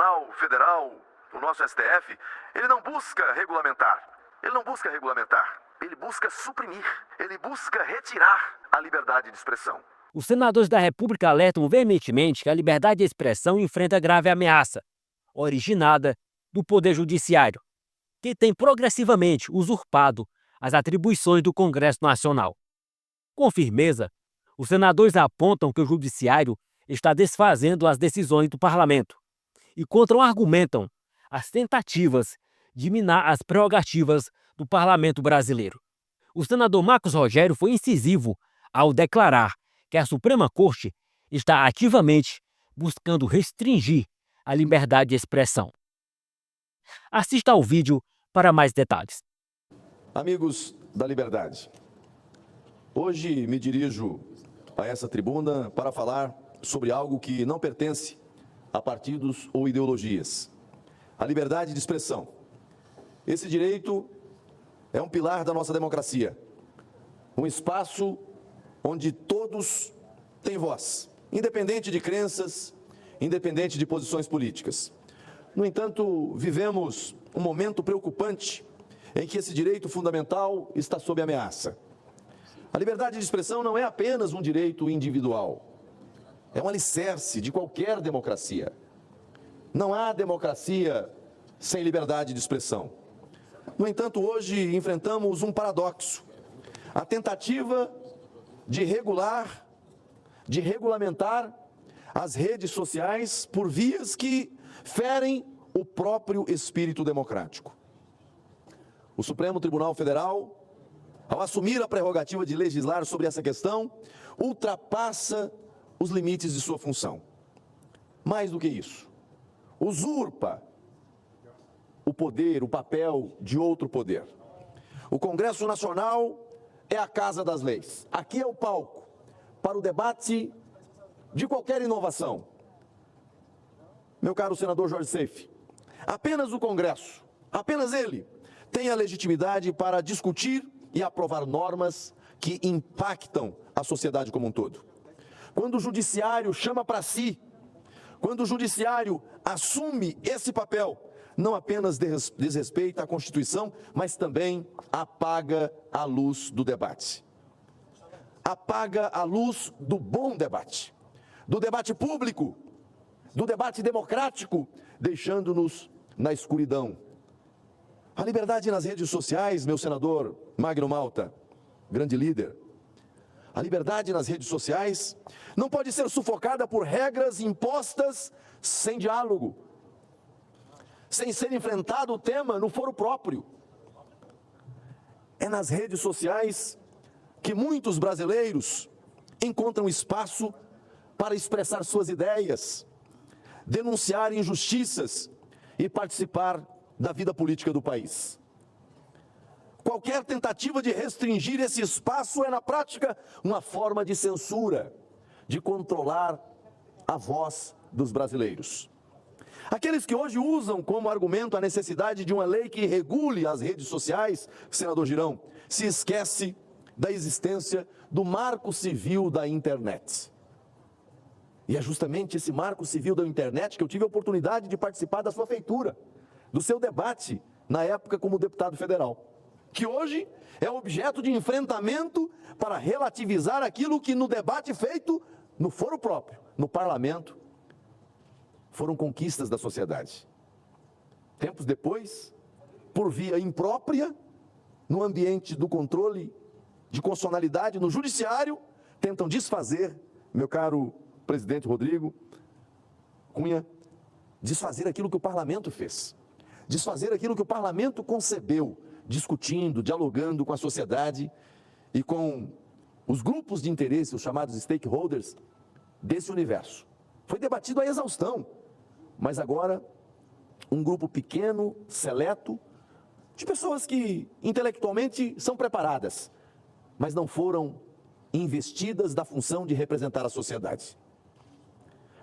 Tribunal Federal, o nosso STF, ele não busca regulamentar. Ele busca suprimir. Ele busca retirar a liberdade de expressão. Os senadores da República alertam veementemente que a liberdade de expressão enfrenta grave ameaça, originada do Poder Judiciário, que tem progressivamente usurpado as atribuições do Congresso Nacional. Com firmeza, os senadores apontam que o Judiciário está desfazendo as decisões do Parlamento e contra-argumentam as tentativas de minar as prerrogativas do Parlamento brasileiro. O senador Marcos Rogério foi incisivo ao declarar que a Suprema Corte está ativamente buscando restringir a liberdade de expressão. Assista ao vídeo para mais detalhes. Amigos da liberdade, hoje me dirijo a essa tribuna para falar sobre algo que não pertence a partidos ou ideologias. A liberdade de expressão. Esse direito é um pilar da nossa democracia, um espaço onde todos têm voz, independente de crenças, independente de posições políticas. No entanto, vivemos um momento preocupante em que esse direito fundamental está sob ameaça. A liberdade de expressão não é apenas um direito individual, é um alicerce de qualquer democracia. Não há democracia sem liberdade de expressão. No entanto, hoje enfrentamos um paradoxo. A tentativa de regulamentar as redes sociais por vias que ferem o próprio espírito democrático. O Supremo Tribunal Federal, ao assumir a prerrogativa de legislar sobre essa questão, ultrapassa os limites de sua função. Mais do que isso, usurpa o poder, o papel de outro poder. O Congresso Nacional é a casa das leis. Aqui é o palco para o debate de qualquer inovação. Meu caro senador Jorge Seife, apenas o Congresso, apenas ele, tem a legitimidade para discutir e aprovar normas que impactam a sociedade como um todo. Quando o Judiciário chama para si, quando o Judiciário assume esse papel, não apenas desrespeita a Constituição, mas também apaga a luz do debate. Apaga a luz do bom debate, do debate público, do debate democrático, deixando-nos na escuridão. A liberdade nas redes sociais, meu senador Magno Malta, grande líder, a liberdade nas redes sociais não pode ser sufocada por regras impostas sem diálogo, sem ser enfrentado o tema no foro próprio. É nas redes sociais que muitos brasileiros encontram espaço para expressar suas ideias, denunciar injustiças e participar da vida política do país. Qualquer tentativa de restringir esse espaço é, na prática, uma forma de censura, de controlar a voz dos brasileiros. Aqueles que hoje usam como argumento a necessidade de uma lei que regule as redes sociais, senador Girão, se esquece da existência do Marco Civil da Internet. E é justamente esse Marco Civil da Internet que eu tive a oportunidade de participar da sua feitura, do seu debate, na época como deputado federal, que hoje é objeto de enfrentamento para relativizar aquilo que no debate feito no foro próprio, no parlamento, foram conquistas da sociedade. Tempos depois, por via imprópria, no ambiente do controle de constitucionalidade, no judiciário, tentam desfazer, meu caro presidente Rodrigo Cunha, desfazer aquilo que o parlamento fez, desfazer aquilo que o parlamento concebeu, discutindo, dialogando com a sociedade e com os grupos de interesse, os chamados stakeholders desse universo. Foi debatido à exaustão, mas agora um grupo pequeno, seleto, de pessoas que intelectualmente são preparadas, mas não foram investidas da função de representar a sociedade.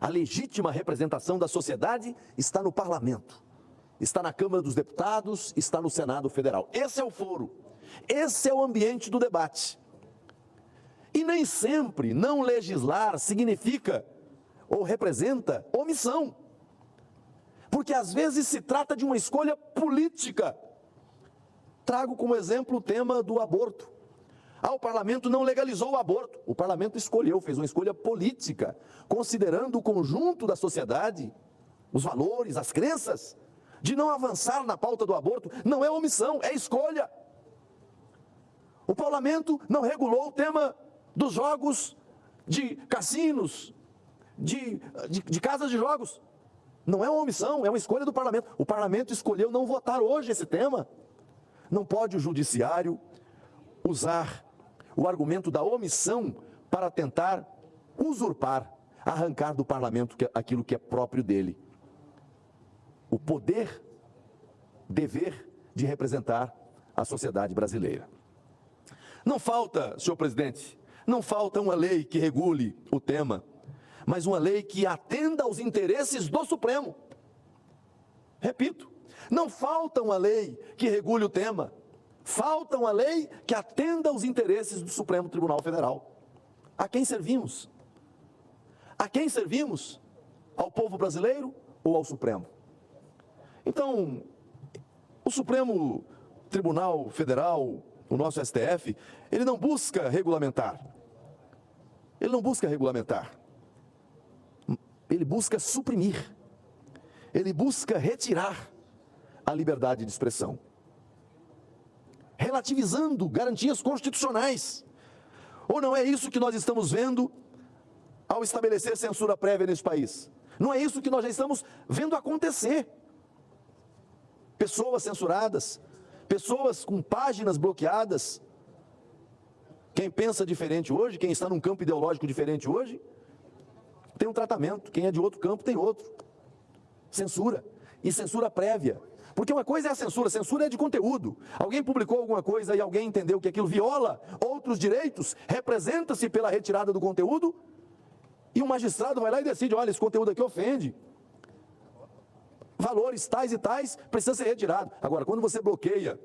A legítima representação da sociedade está no parlamento, está na Câmara dos Deputados, está no Senado Federal. Esse é o foro, esse é o ambiente do debate. E nem sempre não legislar significa ou representa omissão. porque às vezes se trata de uma escolha política. Trago como exemplo o tema do aborto. O parlamento não legalizou o aborto, o parlamento escolheu, fez uma escolha política, considerando o conjunto da sociedade, os valores, as crenças, de não avançar na pauta do aborto. Não é omissão, é escolha. O parlamento não regulou o tema dos jogos de cassinos, de casas de jogos. Não é uma omissão, é uma escolha do parlamento. O parlamento escolheu não votar hoje esse tema. Não pode o judiciário usar o argumento da omissão para tentar usurpar, arrancar do parlamento aquilo que é próprio dele. O poder, dever de representar a sociedade brasileira. Não falta, senhor presidente, não falta uma lei que regule o tema, mas uma lei que atenda aos interesses do Supremo. Repito, não falta uma lei que regule o tema, falta uma lei que atenda aos interesses do Supremo Tribunal Federal. A quem servimos? A quem servimos? Ao povo brasileiro ou ao Supremo? Então, o Supremo Tribunal Federal, o nosso STF, ele não busca regulamentar. Ele não busca regulamentar. Ele busca suprimir. Ele busca retirar a liberdade de expressão, relativizando garantias constitucionais. Ou não é isso que nós estamos vendo ao estabelecer censura prévia nesse país? Não é isso que nós já estamos vendo acontecer? Pessoas censuradas, pessoas com páginas bloqueadas. Quem pensa diferente hoje, quem está num campo ideológico diferente hoje, tem um tratamento. Quem é de outro campo tem outro. Censura. E censura prévia. Porque uma coisa é a censura é de conteúdo. Alguém publicou alguma coisa e alguém entendeu que aquilo viola outros direitos, representa-se pela retirada do conteúdo, e o magistrado vai lá e decide, olha, esse conteúdo aqui ofende. Valores tais e tais precisa ser retirado. Agora, quando você bloqueia,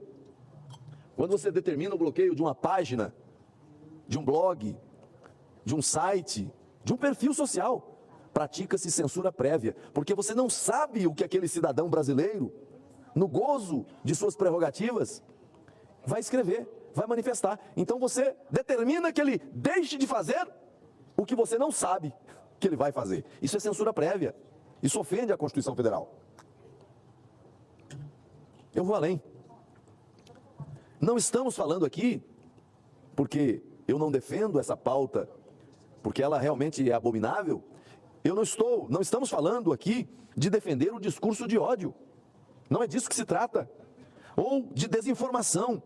quando você determina o bloqueio de uma página, de um blog, de um site, de um perfil social, pratica-se censura prévia, porque você não sabe o que aquele cidadão brasileiro, no gozo de suas prerrogativas, vai escrever, vai manifestar. Então você determina que ele deixe de fazer o que você não sabe que ele vai fazer. Isso é censura prévia. Isso ofende a Constituição Federal. Eu vou além. Não estamos falando aqui, porque eu não defendo essa pauta, porque ela realmente é abominável. Não estamos falando aqui de defender o discurso de ódio. Não é disso que se trata. Ou de desinformação.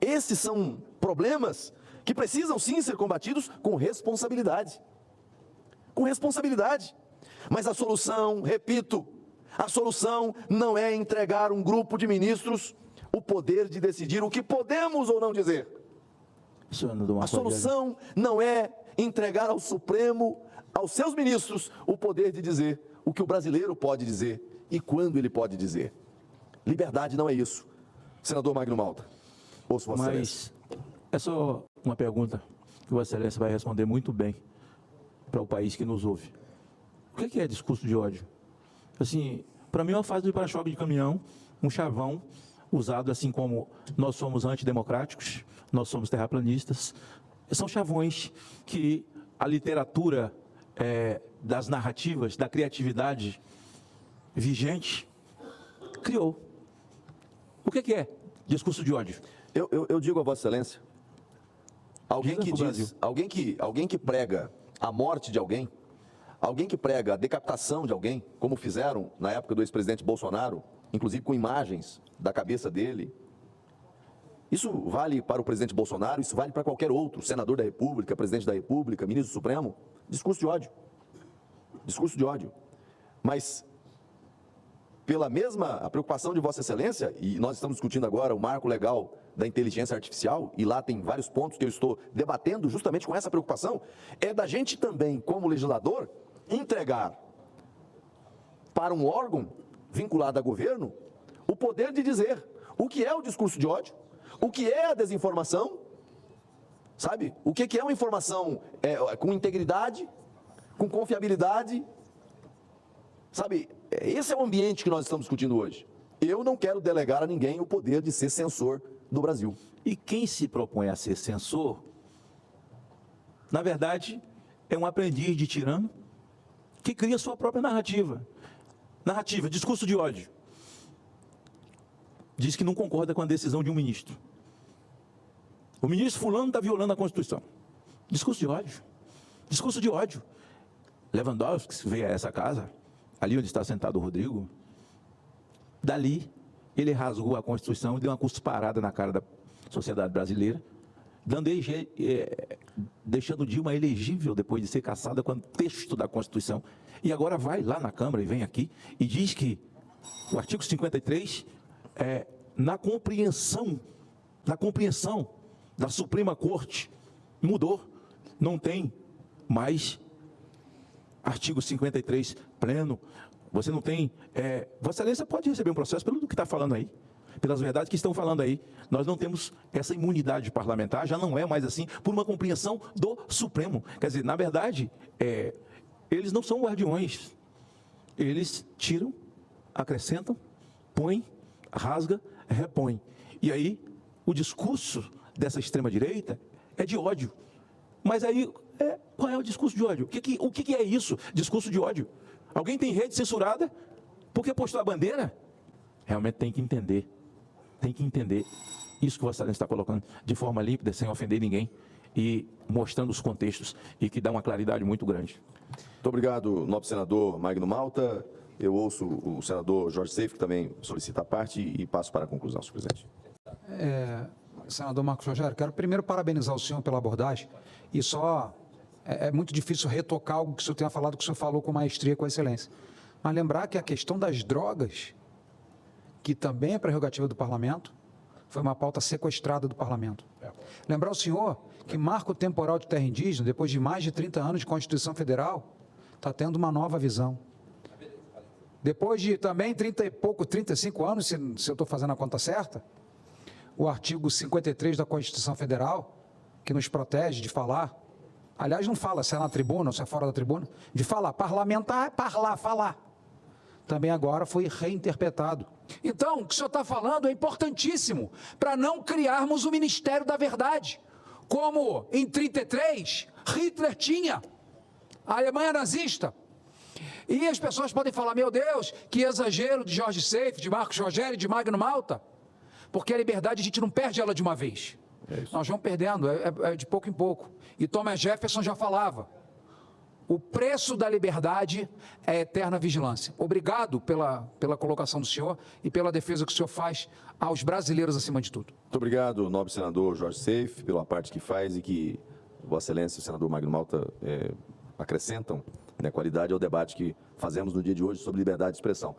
Esses são problemas que precisam sim ser combatidos com responsabilidade. Com responsabilidade. Mas a solução, repito, a solução não é entregar um grupo de ministros o poder de decidir o que podemos ou não dizer. A solução não é entregar ao Supremo, aos seus ministros, o poder de dizer o que o brasileiro pode dizer e quando ele pode dizer. Liberdade não é isso. Senador Magno Malta, ouço Vossa Excelência. Mas é só uma pergunta que Vossa Excelência vai responder muito bem para o país que nos ouve. O que é discurso de ódio? Assim, para mim é uma fase de para-choque de caminhão, um chavão usado assim como nós somos antidemocráticos, nós somos terraplanistas. São chavões que a literatura das narrativas, da criatividade vigente, criou. O que é discurso de ódio? Eu digo a Vossa Excelência, alguém que prega a morte de alguém, alguém que prega a decapitação de alguém, como fizeram na época do ex-presidente Bolsonaro, inclusive com imagens da cabeça dele. Isso vale para o presidente Bolsonaro, isso vale para qualquer outro, senador da República, presidente da República, ministro do Supremo. Discurso de ódio. Discurso de ódio. Mas, pela mesma preocupação de Vossa Excelência, e nós estamos discutindo agora o marco legal da inteligência artificial, e lá tem vários pontos que eu estou debatendo justamente com essa preocupação, é da gente também, como legislador, entregar para um órgão vinculado a governo o poder de dizer o que é o discurso de ódio, o que é a desinformação, sabe? O que é uma informação com integridade, com confiabilidade, sabe? Esse é o ambiente que nós estamos discutindo hoje. Eu não quero delegar a ninguém o poder de ser censor do Brasil. E quem se propõe a ser censor, na verdade, é um aprendiz de tirano que cria sua própria narrativa. Narrativa, discurso de ódio. Diz que não concorda com a decisão de um ministro. O ministro fulano está violando a Constituição. Discurso de ódio. Discurso de ódio. Lewandowski veio a essa casa, ali onde está sentado o Rodrigo, dali ele rasgou a Constituição e deu uma cusparada na cara da sociedade brasileira, deixando Dilma elegível depois de ser cassada com o texto da Constituição. E agora vai lá na Câmara e vem aqui e diz que o artigo 53, na compreensão da Suprema Corte, mudou. Não tem mais artigo 53 pleno. Você não tem... Vossa Excelência pode receber um processo pelo que está falando aí, pelas verdades que estão falando aí. Nós não temos essa imunidade parlamentar, já não é mais assim, por uma compreensão do Supremo. Quer dizer, na verdade, eles não são guardiões. Eles tiram, acrescentam, põem, rasga, repõem. E aí, o discurso dessa extrema-direita é de ódio. Mas aí, qual é o discurso de ódio? O que é isso, discurso de ódio? Alguém tem rede censurada porque postou a bandeira? Realmente tem que entender isso que Vossa Excelência está colocando de forma límpida, sem ofender ninguém e mostrando os contextos e que dá uma claridade muito grande. Muito obrigado, nobre senador Magno Malta. Eu ouço o senador Jorge Seif, que também solicita a parte, e passo para a conclusão, senhor presidente. Senador Marcos Rogério, quero primeiro parabenizar o senhor pela abordagem e só é muito difícil retocar algo que o senhor tenha falado, que o senhor falou com maestria, com excelência. Mas lembrar que a questão das drogas, que também é prerrogativa do Parlamento, foi uma pauta sequestrada do Parlamento. Lembrar ao senhor que marco temporal de terra indígena, depois de mais de 30 anos de Constituição Federal, está tendo uma nova visão. Depois de também 35 anos, se eu estou fazendo a conta certa, o artigo 53 da Constituição Federal, que nos protege de falar, aliás, não fala se é na tribuna ou se é fora da tribuna, de falar, parlamentar é falar. Também agora foi reinterpretado. Então, o que o senhor está falando é importantíssimo para não criarmos o Ministério da Verdade, como em 1933 Hitler tinha, a Alemanha nazista. E as pessoas podem falar, meu Deus, que exagero de Jorge Seif, de Marcos Rogério, de Magno Malta, porque a liberdade a gente não perde ela de uma vez. Nós vamos perdendo, de pouco em pouco. E Thomas Jefferson já falava, o preço da liberdade é a eterna vigilância. Obrigado pela colocação do senhor e pela defesa que o senhor faz aos brasileiros acima de tudo. Muito obrigado, nobre senador Jorge Seif, pela parte que faz e que Vossa Excelência e o senador Magno Malta acrescentam, né, qualidade ao debate que fazemos no dia de hoje sobre liberdade de expressão.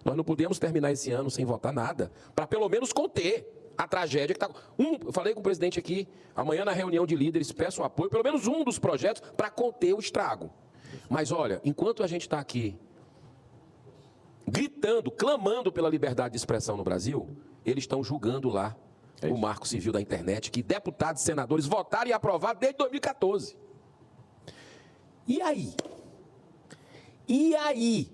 Nós não podemos terminar esse ano sem votar nada, para pelo menos conter a tragédia que está... Eu falei com o presidente aqui, amanhã na reunião de líderes, peço apoio, pelo menos um dos projetos, para conter o estrago. Mas olha, enquanto a gente está aqui gritando, clamando pela liberdade de expressão no Brasil, eles estão julgando lá o marco civil da internet, que deputados e senadores votaram e aprovaram desde 2014. E aí? E aí?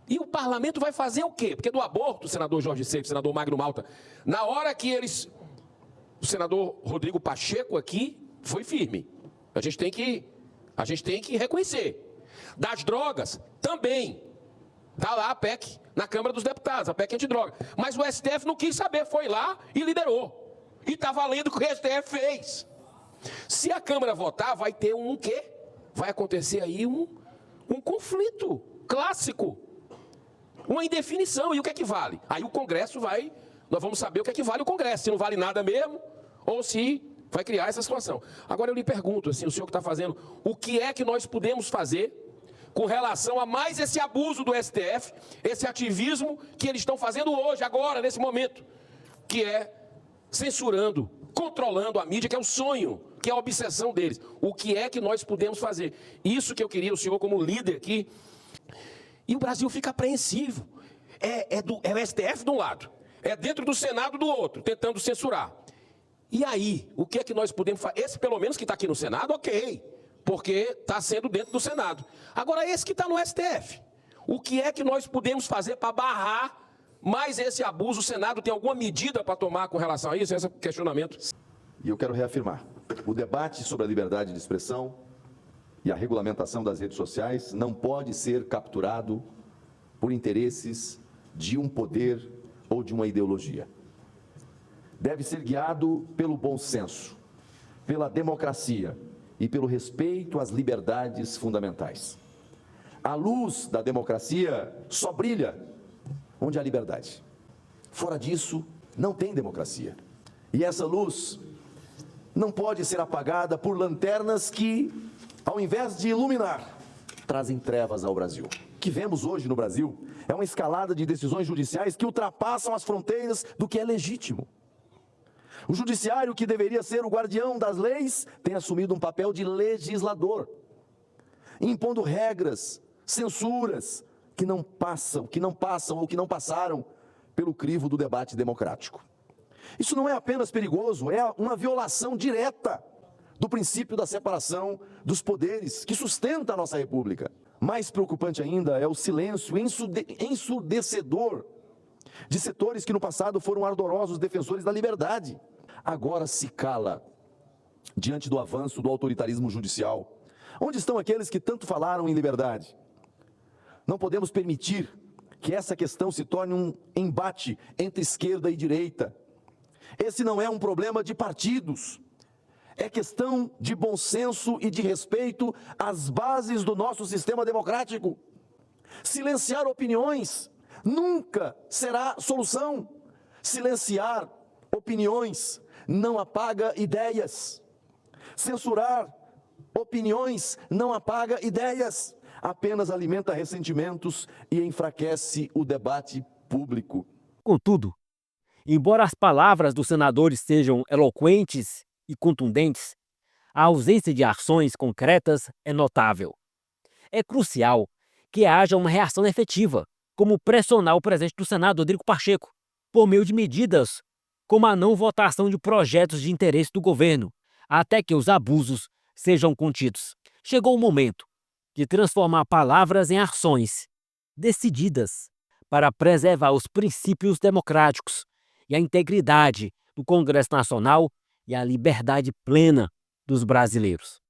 E o parlamento vai fazer o quê? Porque do aborto, o senador Jorge Seif, o senador Magno Malta, na hora que eles... O senador Rodrigo Pacheco aqui foi firme. A gente tem que reconhecer. Das drogas, também. Está lá a PEC na Câmara dos Deputados, a PEC antidroga. Mas o STF não quis saber, foi lá e liderou. E está valendo o que o STF fez. Se a Câmara votar, vai ter um quê? Vai acontecer aí um conflito clássico. Uma indefinição. E o que é que vale? Aí o Congresso vai... Nós vamos saber o que é que vale o Congresso. Se não vale nada mesmo, ou se vai criar essa situação. Agora eu lhe pergunto, assim, o senhor que está fazendo, o que é que nós podemos fazer com relação a mais esse abuso do STF, esse ativismo que eles estão fazendo hoje, agora, nesse momento, que é censurando, controlando a mídia, que é o sonho, que é a obsessão deles. O que é que nós podemos fazer? Isso que eu queria, o senhor como líder aqui. E o Brasil fica apreensivo. É o STF de um lado, é dentro do Senado do outro, tentando censurar. E aí, o que é que nós podemos fazer? Esse, pelo menos, que está aqui no Senado, ok, porque está sendo dentro do Senado. Agora, esse que está no STF, O que é que nós podemos fazer para barrar mais esse abuso? O Senado tem alguma medida para tomar com relação a isso? Esse é o questionamento. E eu quero reafirmar, o debate sobre a liberdade de expressão e a regulamentação das redes sociais não pode ser capturado por interesses de um poder ou de uma ideologia. Deve ser guiado pelo bom senso, pela democracia e pelo respeito às liberdades fundamentais. A luz da democracia só brilha onde há liberdade. Fora disso, não tem democracia. E essa luz não pode ser apagada por lanternas que, ao invés de iluminar, trazem trevas ao Brasil. O que vemos hoje no Brasil é uma escalada de decisões judiciais que ultrapassam as fronteiras do que é legítimo. O judiciário, que deveria ser o guardião das leis, tem assumido um papel de legislador, impondo regras, censuras que não passam ou que não passaram pelo crivo do debate democrático. Isso não é apenas perigoso, é uma violação direta do princípio da separação dos poderes que sustenta a nossa República. Mais preocupante ainda é o silêncio ensurdecedor de setores que no passado foram ardorosos defensores da liberdade. Agora se cala diante do avanço do autoritarismo judicial. Onde estão aqueles que tanto falaram em liberdade? Não podemos permitir que essa questão se torne um embate entre esquerda e direita. Esse não é um problema de partidos. É questão de bom senso e de respeito às bases do nosso sistema democrático. Silenciar opiniões nunca será solução. Silenciar opiniões não apaga ideias. Censurar opiniões não apaga ideias. Apenas alimenta ressentimentos e enfraquece o debate público. Contudo, embora as palavras dos senadores sejam eloquentes e contundentes, a ausência de ações concretas é notável. É crucial que haja uma reação efetiva, como pressionar o presidente do Senado, Rodrigo Pacheco, por meio de medidas como a não votação de projetos de interesse do governo, até que os abusos sejam contidos. Chegou o momento de transformar palavras em ações decididas para preservar os princípios democráticos e a integridade do Congresso Nacional e a liberdade plena dos brasileiros.